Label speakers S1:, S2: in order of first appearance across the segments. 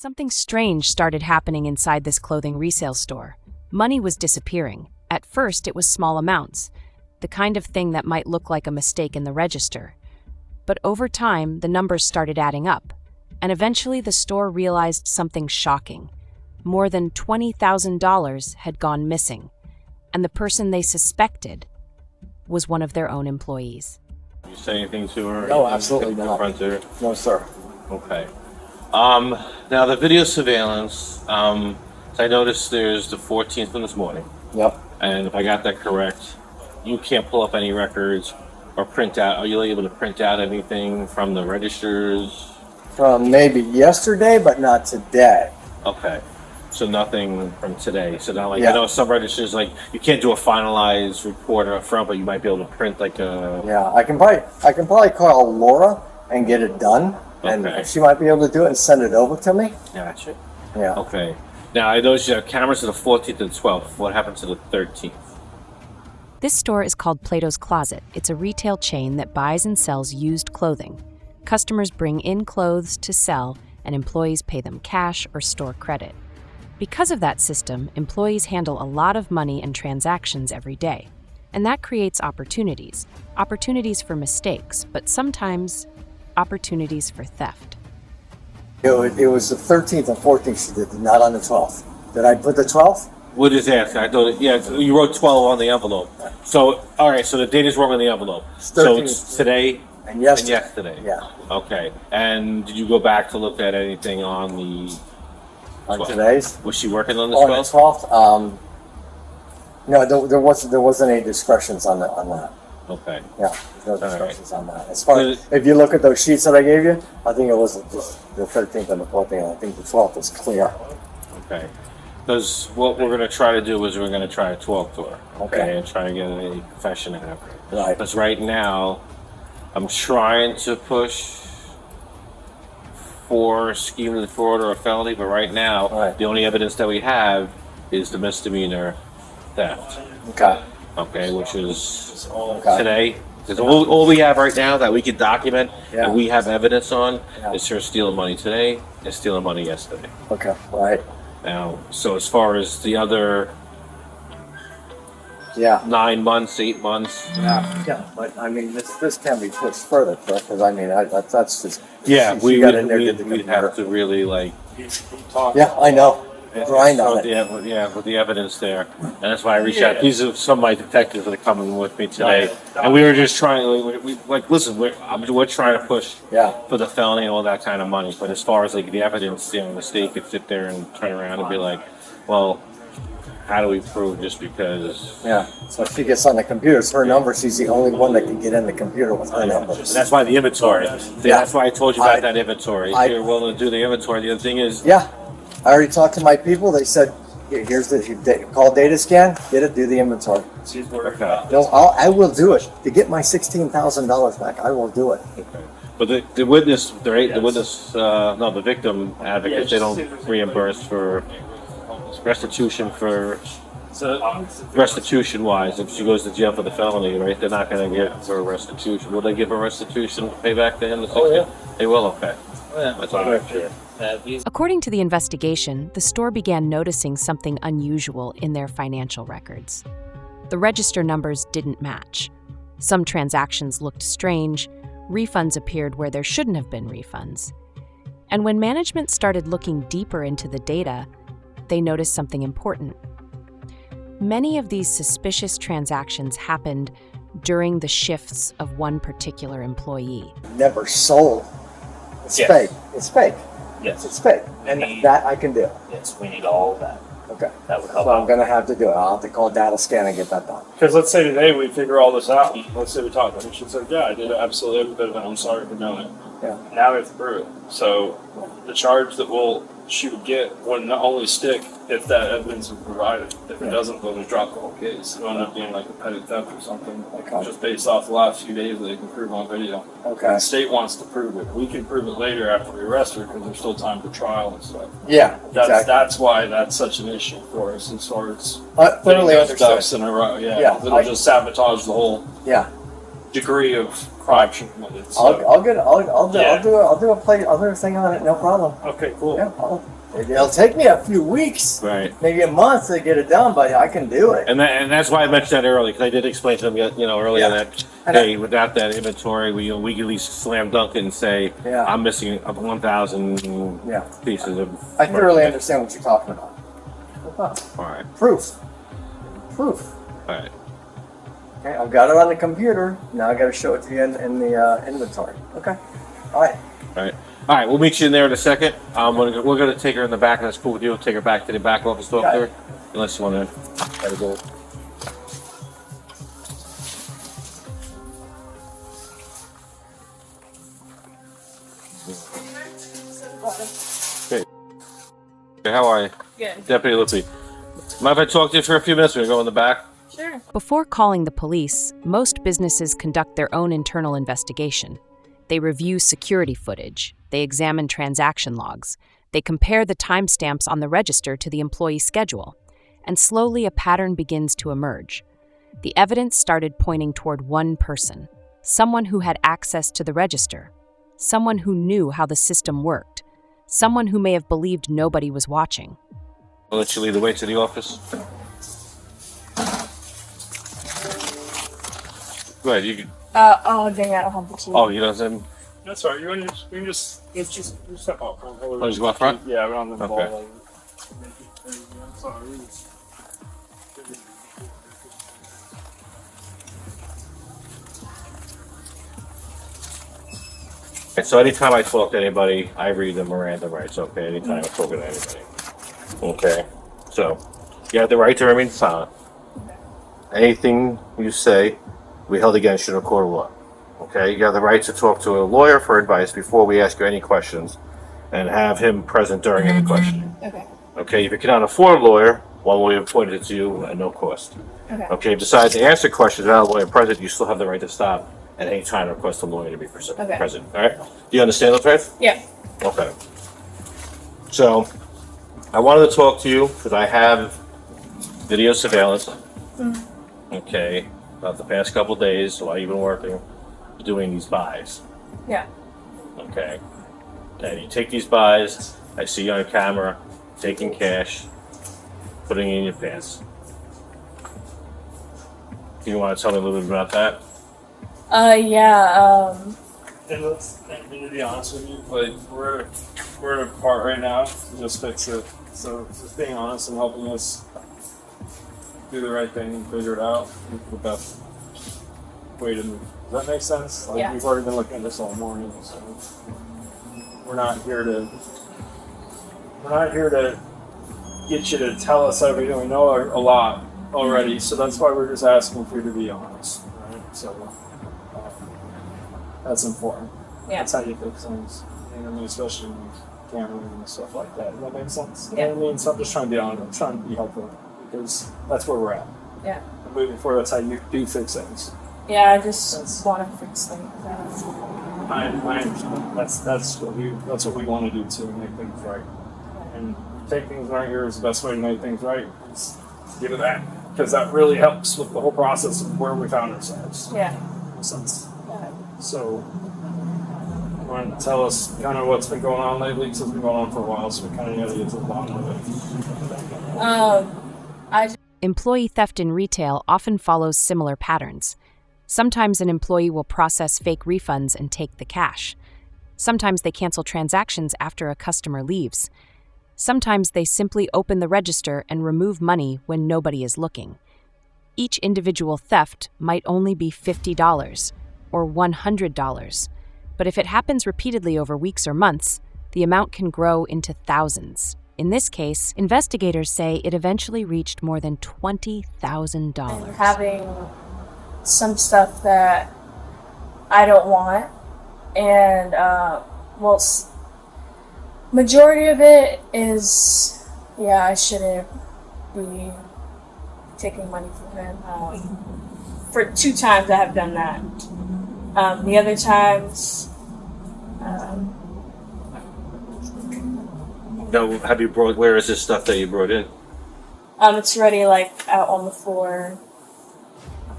S1: Something strange started happening inside this clothing resale store. Money was disappearing. At first, it was small amounts, the kind of thing that might look like a mistake in the register. But over time, the numbers started adding up, and eventually the store realized something shocking. More than $20,000 had gone missing, and the person they suspected was one of their own employees.
S2: You say anything to her?
S3: No, absolutely not.
S2: Confront her?
S3: No, sir.
S2: Okay. Now the video surveillance, so I noticed there's the 14th from this morning.
S3: Yep.
S2: And if I got that correct, you can't pull up any records or print out. Are you able to print out anything from the registers?
S3: From maybe yesterday, but not today.
S2: Okay. So nothing from today. So not like,
S3: Yeah.
S2: I know some registers, like, you can't do a finalized report up front, but you might be able to print like a...
S3: Yeah, I can probably call Laura and get it done, and
S2: Okay.
S3: she might be able to do it and send it over to me.
S2: Gotcha.
S3: Yeah.
S2: Okay. Now, I noticed you have cameras to the 14th and 12th. What happened to the 13th?
S1: This store is called Plato's Closet. It's a retail chain that buys and sells used clothing. Customers bring in clothes to sell, and employees pay them cash or store credit. Because of that system, employees handle a lot of money and transactions every day. And that creates opportunities. Opportunities for mistakes, but sometimes opportunities for theft.
S3: It was the 13th and 14th she did, not on the 12th. Did I put the 12th?
S2: We'll just ask. I thought, yeah, you wrote 12 on the envelope. So, all right, so the date is wrong on the envelope. So it's today
S3: And yesterday.
S2: and yesterday.
S3: Yeah.
S2: Okay. And did you go back to look at anything on the
S3: On
S2: 12th?
S3: today's?
S2: Was she working on the
S3: On the
S2: 12th?
S3: 12th? No, there wasn't any discretions on that.
S2: Okay.
S3: Yeah, no
S2: right.
S3: discretions on that. As far as, if you look at those sheets that I gave you, I think it was just the 13th and the 14th. I think the 12th is clear.
S2: Okay. Because what we're going to try to do is we're going to try a 12th tour.
S3: Okay.
S2: And try to get a confession out of her.
S3: Right.
S2: Because right now, I'm trying to push for scheme of fraud or a felony, but right now,
S3: Right.
S2: the only evidence that we have is the misdemeanor theft.
S3: Okay.
S2: Okay, which is
S3: Okay.
S2: today. Because all we have right now that we can document
S3: Yeah.
S2: and we have evidence on
S3: Yeah.
S2: is her stealing money today and stealing money yesterday.
S3: Okay. Right.
S2: Now, so as far as the other
S3: Yeah.
S2: 9 months, 8 months,
S3: Yeah. But I mean, this can be pushed further, correct? Because I mean, that's just.
S2: yeah,
S3: she
S2: we
S3: got
S2: would
S3: in there, did the
S2: we'd
S3: computer.
S2: have to really like
S3: Yeah, I know. Grind on it.
S2: Yeah, with the evidence there, and that's why I reached out. These are some of my detectives that are coming with me today, and we were just trying. Listen, we're trying to push
S3: Yeah.
S2: for the felony and all that kind of money. But as far as like the evidence, the state could sit there and turn around and be like, well, how do we prove just because?
S3: Yeah. So if she gets on the computer, it's her number. She's the only one that can get in the computer with her number.
S2: And that's why the inventory. That's why I told you about that inventory. If you're willing to do the inventory, the other thing is.
S3: Yeah. I already talked to my people. They said, here's call data scan, get it, do the inventory.
S2: Okay.
S3: No, I will do it. To get my $16,000 back, I will do it.
S2: But the witness, the victim advocates, they don't reimburse for restitution restitution-wise. If she goes to jail for the felony, right, they're not going to give her restitution. Will they give her restitution pay back to him? They will, okay. That's all right.
S1: According to the investigation, the store began noticing something unusual in their financial records. The register numbers didn't match. Some transactions looked strange, refunds appeared where there shouldn't have been refunds. And when management started looking deeper into the data, they noticed something important. Many of these suspicious transactions happened during the shifts of one particular employee.
S3: Never sold. It's
S4: Yes.
S3: fake. It's fake.
S4: Yes.
S3: It's fake. And that I can do.
S4: Yes, we need all of that.
S3: Okay.
S4: That would help
S3: So I'm
S4: out.
S3: going to have to do it. I'll have to call data scan and get that done.
S5: Because let's say today we figure all this out. Let's say we talk to her. She said, yeah, I did absolutely every bit of it. I'm sorry for doing it.
S3: Yeah.
S5: Now we have to prove it. So the charge that she would get would not only stick if that evidence is provided. If it doesn't, then we drop the whole case. It'll end up being like a petty theft or something.
S3: Okay.
S5: Just based off the last few days that they can prove on video.
S3: Okay.
S5: The state wants to prove it. We can prove it later after we arrest her because there's still time for trial and stuff.
S3: Yeah, exactly.
S5: That's why that's such an issue for us as far as
S3: Thoroughly
S5: getting those ducks
S3: understood.
S5: in a row.
S3: Yeah,
S5: It'll just sabotage the whole
S3: Yeah.
S5: degree of crime she committed. So.
S3: I'll do
S5: Yeah.
S3: I'll do a thing on it, no problem.
S5: Okay, cool.
S3: Yeah, it'll take me a few weeks,
S2: Right.
S3: maybe a month to get it done, but I can do it.
S2: And that's why I mentioned that earlier, because I did explain to them, earlier
S3: Yeah.
S2: that,
S3: And
S2: hey, without that inventory, we can at least slam dunk it and say,
S3: Yeah.
S2: I'm missing 1,000
S3: Yeah.
S2: pieces of.
S3: I thoroughly understand what you're talking about.
S2: All right.
S3: Proof.
S2: All right.
S3: Okay, I've got it on the computer. Now I got to show it to you in the inventory. Okay. All right.
S2: All right, we'll meet you in there in a second. We're gonna take her in the back, and that's cool with you. Take her back to the back office, talk
S3: Got
S2: to
S3: it.
S2: her, unless you want to. Gotta go. Okay. Hey, how are you?
S4: Good.
S2: Deputy Lippy. Mind if I talk to you for a few minutes? We're gonna go in the back.
S4: Sure.
S1: Before calling the police, most businesses conduct their own internal investigation. They review security footage, they examine transaction logs, they compare the timestamps on the register to the employee schedule, and slowly a pattern begins to emerge. The evidence started pointing toward one person, someone who had access to the register, someone who knew how the system worked, someone who may have believed nobody was watching.
S2: I'll let you lead the way to the office. Go ahead. You can.
S4: Oh, dang, I don't have the key.
S2: Oh, you don't have.
S5: That's all right. You can just step out front.
S2: Oh, just go out front?
S5: Yeah, we're on the ball.
S2: Okay.
S5: I'm sorry.
S2: So anytime I talk to anybody, I read the Miranda rights, okay? Anytime I talk to anybody. Okay? So, you have the right to remain silent. Anything you say, we held against you in a court of law. Okay? You have the right to talk to a lawyer for advice before we ask you any questions and have him present during any questioning.
S4: Okay.
S2: Okay? If you cannot afford a lawyer, one will be appointed to you at no cost.
S4: Okay.
S2: Okay? If you decide to answer questions without a lawyer present, you still have the right to stop at any time and request a lawyer to be present.
S4: Okay.
S2: All right? Do you understand that, Faith?
S4: Yeah.
S2: Okay. So, I wanted to talk to you because I have video surveillance. Okay, about the past couple of days while you've been working, doing these buys.
S4: Yeah.
S2: Okay. And you take these buys, I see you on camera, taking cash, putting it in your pants. You want to tell me a little bit about that?
S4: Yeah,
S5: And to be honest with you, like we're at a part right now to just fix it. So just being honest and helping us do the right thing and figure it out is the best way to move. Does that make sense? Like
S4: Yeah.
S5: we've already been looking at this all morning, so we're not here to get you to tell us everything. We know a lot already, so that's why we're just asking for you to be honest, right? So that's important.
S4: Yeah.
S5: That's how you fix things. You know what I mean? Especially with cameras and stuff like that. Does that make sense?
S4: Yeah.
S5: You know what I mean? So I'm just trying to be honest. I'm trying to be helpful because that's where we're at.
S4: Yeah.
S5: And moving forward, that's how you do fix things.
S4: Yeah, I just want to fix things.
S5: I understand. That's what we want to do too, make things right. And take things right here is the best way to make things right. Is give it that because that really helps with the whole process of where we found ourselves.
S4: Yeah.
S5: Sense.
S4: Yeah.
S5: So, you want to tell us kind of what's been going on lately? Because it's been going on for a while, so we kind of got to get to the bottom of it.
S1: Employee theft in retail often follows similar patterns. Sometimes an employee will process fake refunds and take the cash. Sometimes they cancel transactions after a customer leaves. Sometimes they simply open the register and remove money when nobody is looking. Each individual theft might only be $50 or $100, but if it happens repeatedly over weeks or months, the amount can grow into thousands. In this case, investigators say it eventually reached more than $20,000.
S4: Having some stuff that I don't want, and majority of it is, yeah, I shouldn't be taking money from him. For 2 times I have done that. The other times,
S2: No, have you brought? Where is this stuff that you brought in?
S4: it's already like out on the floor,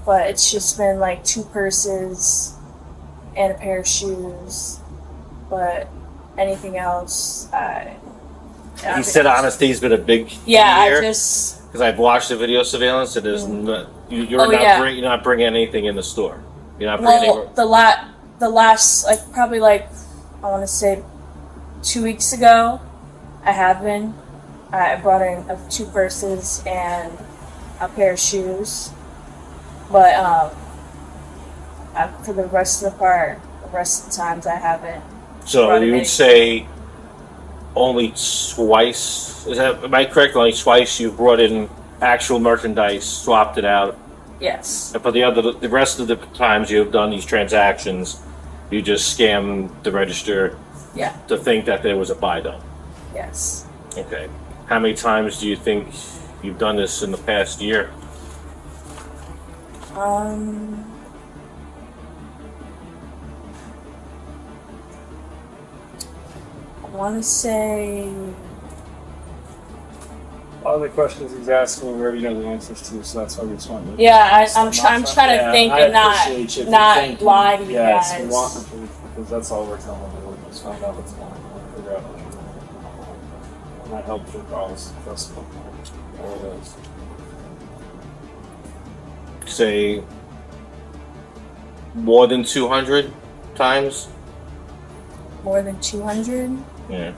S4: but it's just been like 2 purses, and a pair of shoes. But anything else,
S2: He said honesty's been a big
S4: yeah,
S2: year.
S4: I just
S2: Because I've watched the video surveillance. It is not, you're not bringing anything in the store. You're not bringing
S4: the last like probably like I want to say 2 weeks ago, I have been. I brought in 2 purses and a pair of shoes, but for the rest of the times I haven't.
S2: So you would say only twice? Am I correct? Only twice you brought in actual merchandise, swapped it out.
S4: Yes.
S2: And for the rest of the times you've done these transactions, you just scam the register.
S4: Yeah.
S2: To think that there was a buy done.
S4: Yes.
S2: Okay. How many times do you think you've done this in the past year?
S4: I want to say.
S5: All the questions he's asking, we already know the answers to, so that's why we just want to.
S4: Yeah, I'm trying to think and not lie to you
S5: yes,
S4: guys.
S5: we want the truth, because that's all we're telling them. We just find out what's going on, figure out what's going on. And that helps your cause, trust me. All it is.
S2: Say more than 200 times?
S4: More than 200?
S2: Yeah.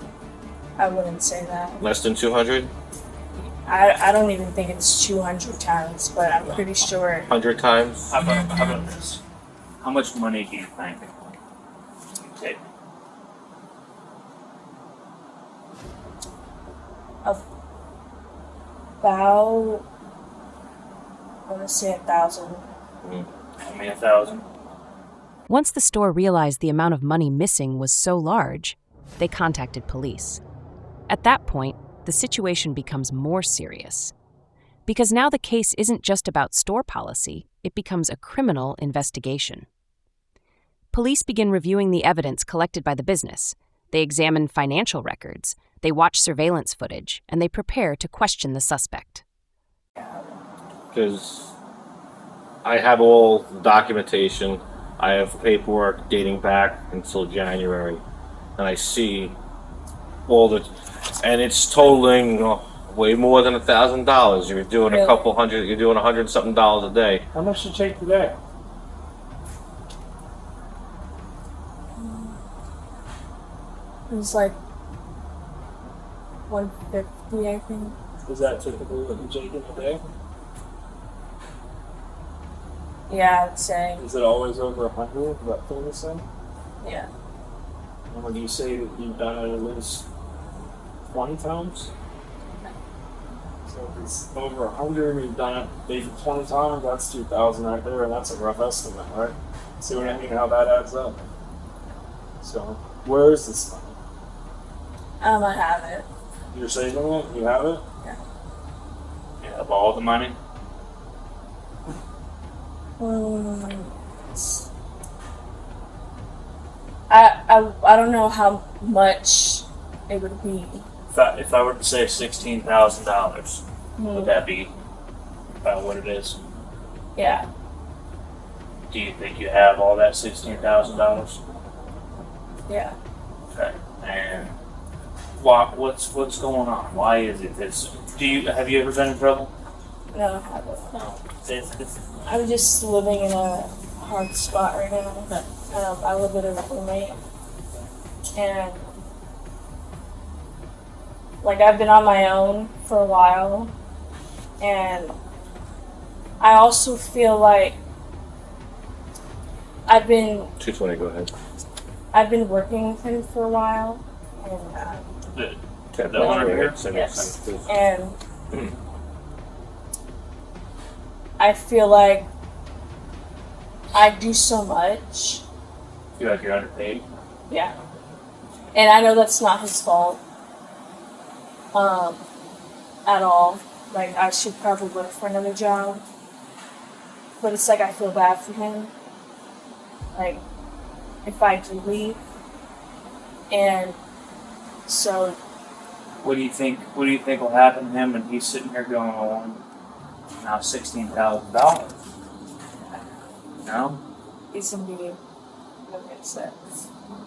S4: I wouldn't say that.
S2: Less than 200?
S4: I don't even think it's 200 times, but I'm pretty sure.
S2: 100 times?
S6: How about this? How much money do you think you take?
S4: About, I want to say 1,000.
S6: I mean, 1,000.
S1: Once the store realized the amount of money missing was so large, they contacted police. At that point, the situation becomes more serious. Because now the case isn't just about store policy, it becomes a criminal investigation. Police begin reviewing the evidence collected by the business. They examine financial records, they watch surveillance footage, and they prepare to question the suspect.
S2: Because I have all the documentation, I have paperwork dating back until January, and I see all the, and it's totaling way more than $1,000. You're doing
S4: Really?
S2: a couple hundred, you're doing $100 something a day.
S5: How much did you take today?
S4: It was like 150, I think.
S5: Is that typically what you take in a day?
S4: Yeah, I'd say.
S5: Is it always over 100? Is that fair to say?
S4: Yeah.
S5: And when you say that you've done it at least 20 times? So if it's over 100 and you've done it maybe 20 times, that's 2,000 right there, and that's a rough estimate, right? See what I mean? How that adds up. So, where is this money?
S4: I have it.
S5: You're saving it? You have it?
S6: You have all the money?
S4: I don't know how much it would be.
S6: If I were to say $16,000, would that be about what it is?
S4: Yeah.
S6: Do you think you have all that $16,000?
S4: Yeah.
S6: Okay. And what's going on? Why is it this? Have you ever been in trouble?
S4: No, I haven't.
S6: No.
S4: I'm just living in a hard spot right now. I live with a roommate, and like I've been on my own for a while, and I also feel like I've been
S2: 220, go ahead.
S4: I've been working with him for a while, and
S6: The owner here?
S4: yes, and I feel like I do so much.
S6: Feel like you're underpaid?
S4: Yeah. And I know that's not his fault. At all. Like, I should probably look for another job. But it's like I feel bad for him. Like, if I do leave. And so.
S6: What do you think will happen to him when he's sitting here going on now $16,000? No?
S4: He's gonna be Like I said,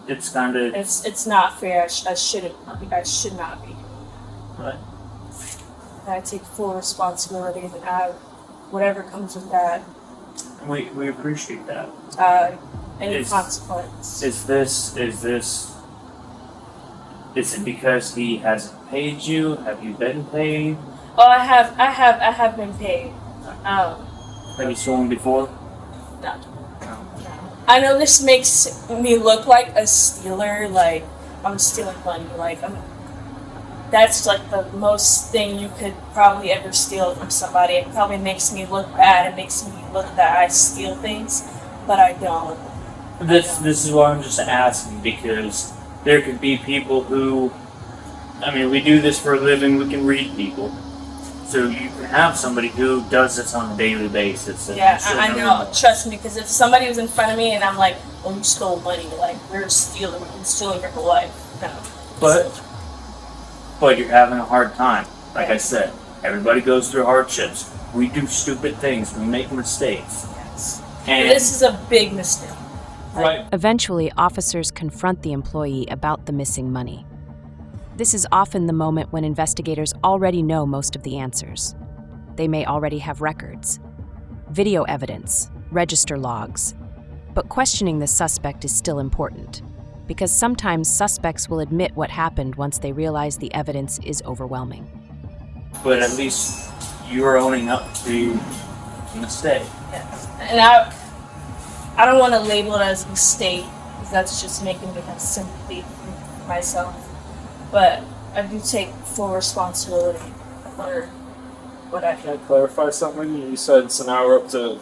S6: It's kind of
S4: it's not fair. I should not be.
S6: right.
S4: I take full responsibility and whatever comes with that.
S6: We appreciate that.
S4: Any
S6: Is-
S4: consequence.
S6: Is it because he hasn't paid you? Have you been paid?
S4: Oh, I have been paid.
S6: Have you stolen before?
S4: No. I know this makes me look like a stealer, like I'm stealing money, like that's like the most thing you could probably ever steal from somebody. It probably makes me look bad. It makes me look that I steal things, but I don't.
S6: This is why I'm just asking, because there could be people who, I mean, we do this for a living. We can read people, so you can have somebody who does this on a daily basis. And
S4: Yeah,
S6: so
S4: I know. Trust me, because if somebody was in front of me and I'm like, "Oh, you stole money," like you're stealing your whole life. No.
S6: But you're having a hard time. Like I said, everybody goes through hardships. We do stupid things. We make mistakes.
S4: Yes.
S6: And
S4: This is a big mistake.
S5: Right.
S1: Eventually, officers confront the employee about the missing money. This is often the moment when investigators already know most of the answers. They may already have records, video evidence, register logs. But questioning the suspect is still important, because sometimes suspects will admit what happened once they realize the evidence is overwhelming.
S6: But at least you're owning up to the mistake.
S4: Yes. And I don't want to label it as a mistake, because that's just making me have sympathy for myself. But I do take full responsibility for what I
S5: Can I
S4: do.
S5: clarify something? You said so now we're up to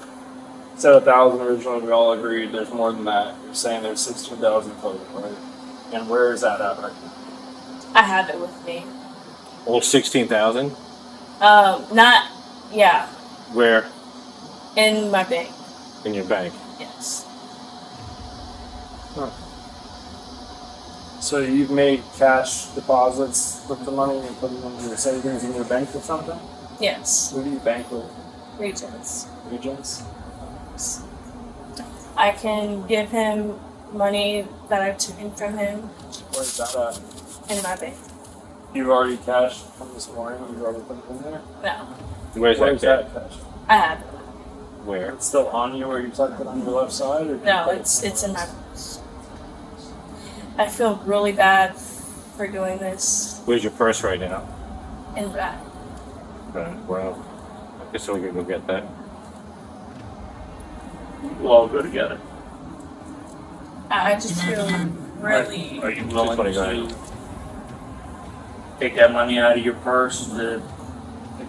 S5: 7,000 originally. We all agreed there's more than that. You're saying there's 16,000 total, right? And where is that at right now?
S4: I have it with me.
S2: Well, 16,000.
S4: Yeah,
S2: Where
S4: in my bank.
S2: in your bank?
S4: Yes.
S5: So you've made cash deposits with the money and put them in your savings in your bank or something?
S4: Yes.
S5: Who do you bank with?
S4: Regions.
S5: Regents?
S4: I can give him money that I've taken from him
S5: Where's that at?
S4: in my bank.
S5: You've already cashed from this morning. You've already put it in there.
S4: No,
S2: Where's
S5: Where's
S2: that?
S5: that cash?
S4: I have it.
S2: Where?
S5: It's still on you where you tucked it on your left side? Or
S4: No, it's in my purse. I feel really bad for doing this
S2: Where's your purse right now?
S4: in the back.
S2: Right. Well, I guess we can go get that.
S6: We'll all go together.
S4: I just feel really.
S6: Are you willing
S2: Just
S6: to take that money out of your purse to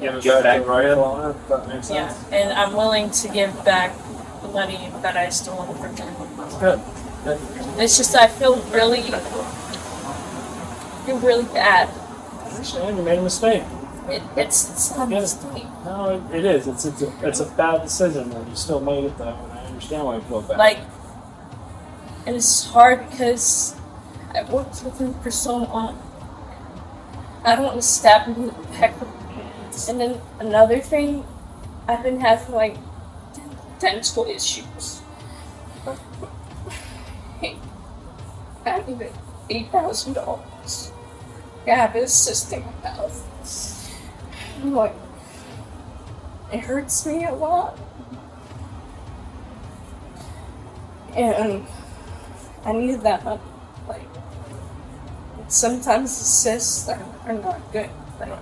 S5: Give us
S6: Get
S5: back
S6: back
S5: the rifle on it, if that makes
S4: Yeah,
S5: sense.
S4: and I'm willing to give back the money that I stole from him.
S5: Good.
S4: It's just I feel really bad.
S5: I understand you made a mistake.
S4: It's not a mistake.
S5: No, it is. It's a bad decision, and you still made it though. And I understand why you feel bad.
S4: Like, and it's hard because I worked with him for so long. I don't want to stab him in the back. And then another thing, I've been having like dental issues. Hey, I have even $8,000. I have a cyst in my mouth. I'm like, it hurts me a lot. And I needed that money. Like, sometimes the cysts are not good. Like,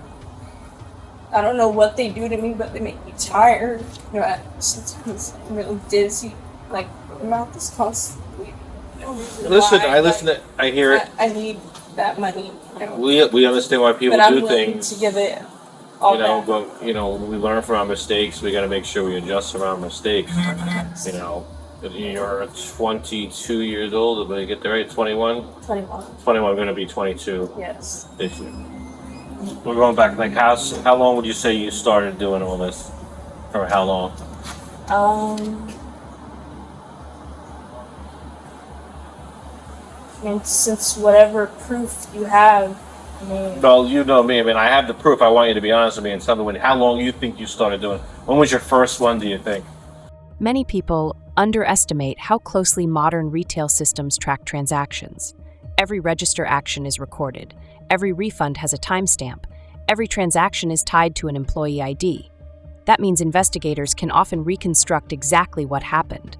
S4: I don't know what they do to me, but they make me tired. You know, sometimes I'm really dizzy. Like, my mouth is constantly.
S2: Listen, I hear it.
S4: I need that money. You know,
S2: We understand why people
S4: but I'm
S2: do
S4: willing
S2: things.
S4: to give it all
S2: You know,
S4: back.
S2: but when we learn from our mistakes, we got to make sure we adjust from our mistakes. You know, you're 22 years old, but you get there right, 21.
S4: 21.
S2: 21, going to be 22
S4: Yes.
S2: this year. We're going back. Like, how long would you say you started doing all this, or how long?
S4: And since whatever proof you have, I mean,
S2: Well, you know me. I mean, I have the proof. I want you to be honest with me and tell me how long you think you started doing. When was your first one? Do you think?
S1: Many people underestimate how closely modern retail systems track transactions. Every register action is recorded. Every refund has a timestamp. Every transaction is tied to an employee ID. That means investigators can often reconstruct exactly what happened.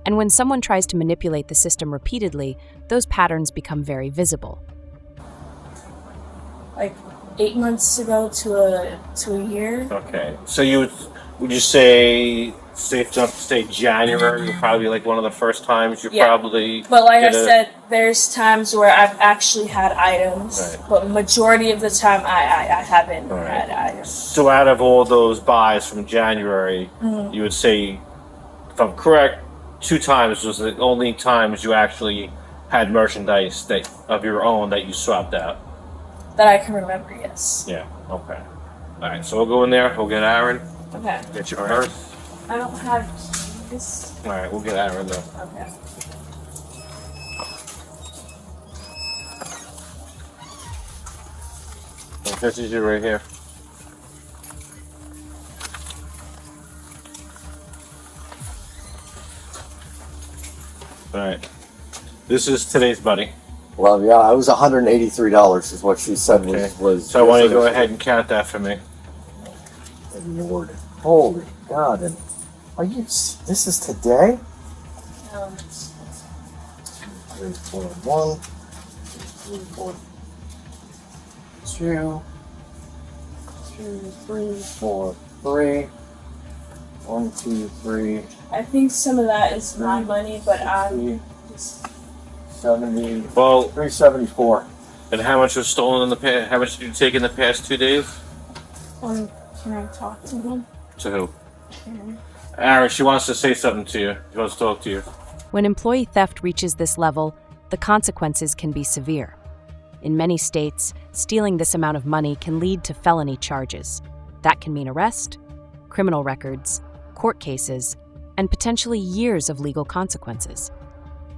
S1: And when someone tries to manipulate the system repeatedly, those patterns become very visible.
S4: Like 8 months ago to a year.
S2: Okay. So would you say safe enough to say January would probably be like one of the first times you probably
S4: But like I
S2: did it?
S4: said, there's times where I've actually had items,
S2: Right.
S4: but majority of the time I haven't
S2: Right.
S4: had items.
S2: So out of all those buys from January, you would say, if I'm correct, 2 times was the only times you actually had merchandise of your own that you swapped out.
S4: That I can remember, yes.
S2: Yeah. Okay. All right. So we'll go in there. We'll get Aaron.
S4: Okay.
S2: Get your purse.
S4: I don't have this.
S2: All right. We'll get Aaron though.
S4: Okay.
S2: This is you right here. All right. This is today's buddy.
S3: Well, yeah, it was $183 is what she said
S2: Okay.
S3: was.
S2: So I want you to go ahead and count that for me.
S3: Lord. Holy God. And this is today? 3, 4, 1, 3, 4, 2, 2, 3, 4, 3, 1, 2, 3,
S4: I think some of that is my money, but I'm
S3: 3,
S4: just
S3: 70,
S2: Well,
S3: 374.
S2: and how much was stolen in the past? How much did you take in the past 2 days?
S4: can I talk to him?
S2: To who? Aaron, she wants to say something to you. She wants to talk to you.
S1: When employee theft reaches this level, the consequences can be severe. In many states, stealing this amount of money can lead to felony charges. That can mean arrest, criminal records, court cases, and potentially years of legal consequences.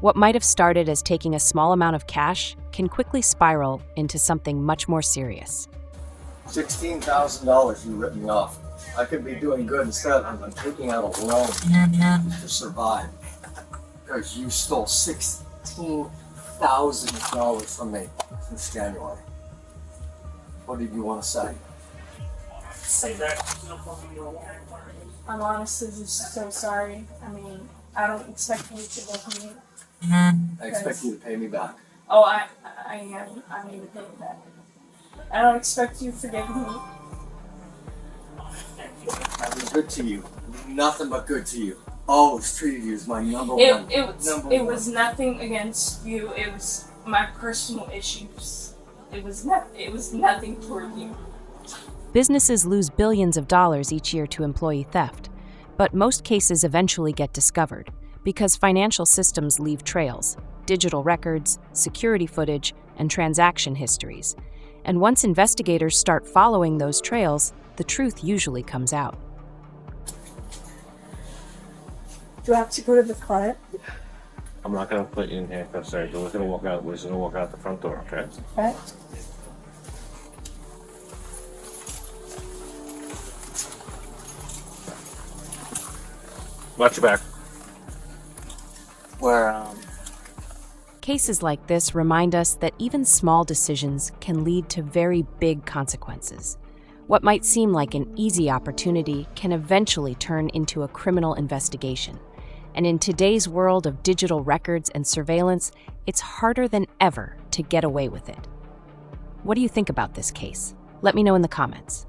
S1: What might have started as taking a small amount of cash can quickly spiral into something much more serious.
S3: $16,000 you ripped me off. I could be doing good instead. I'm taking out a loan to survive. Because you stole $16,000 from me since January. What did you want to say?
S4: I'm honestly just so sorry. I mean, I don't expect you to go from me.
S3: I expect you to pay me back.
S4: Oh, I need to pay you back. I don't expect you to forgive me.
S3: I've been good to you. Nothing but good to you. Always treated you as my number one.
S4: It was nothing against you. It was my personal issues. It was nothing toward you.
S1: Businesses lose billions of dollars each year to employee theft, but most cases eventually get discovered because financial systems leave trails, digital records, security footage, and transaction histories. And once investigators start following those trails, the truth usually comes out.
S4: Do I have to go to the client?
S2: I'm not gonna put you in handcuffs, sorry, but we're gonna walk out. We're just gonna walk out the front door, okay?
S4: Right.
S2: Watch your back.
S1: Cases like this remind us that even small decisions can lead to very big consequences. What might seem like an easy opportunity can eventually turn into a criminal investigation. And in today's world of digital records and surveillance, it's harder than ever to get away with it. What do you think about this case? Let me know in the comments.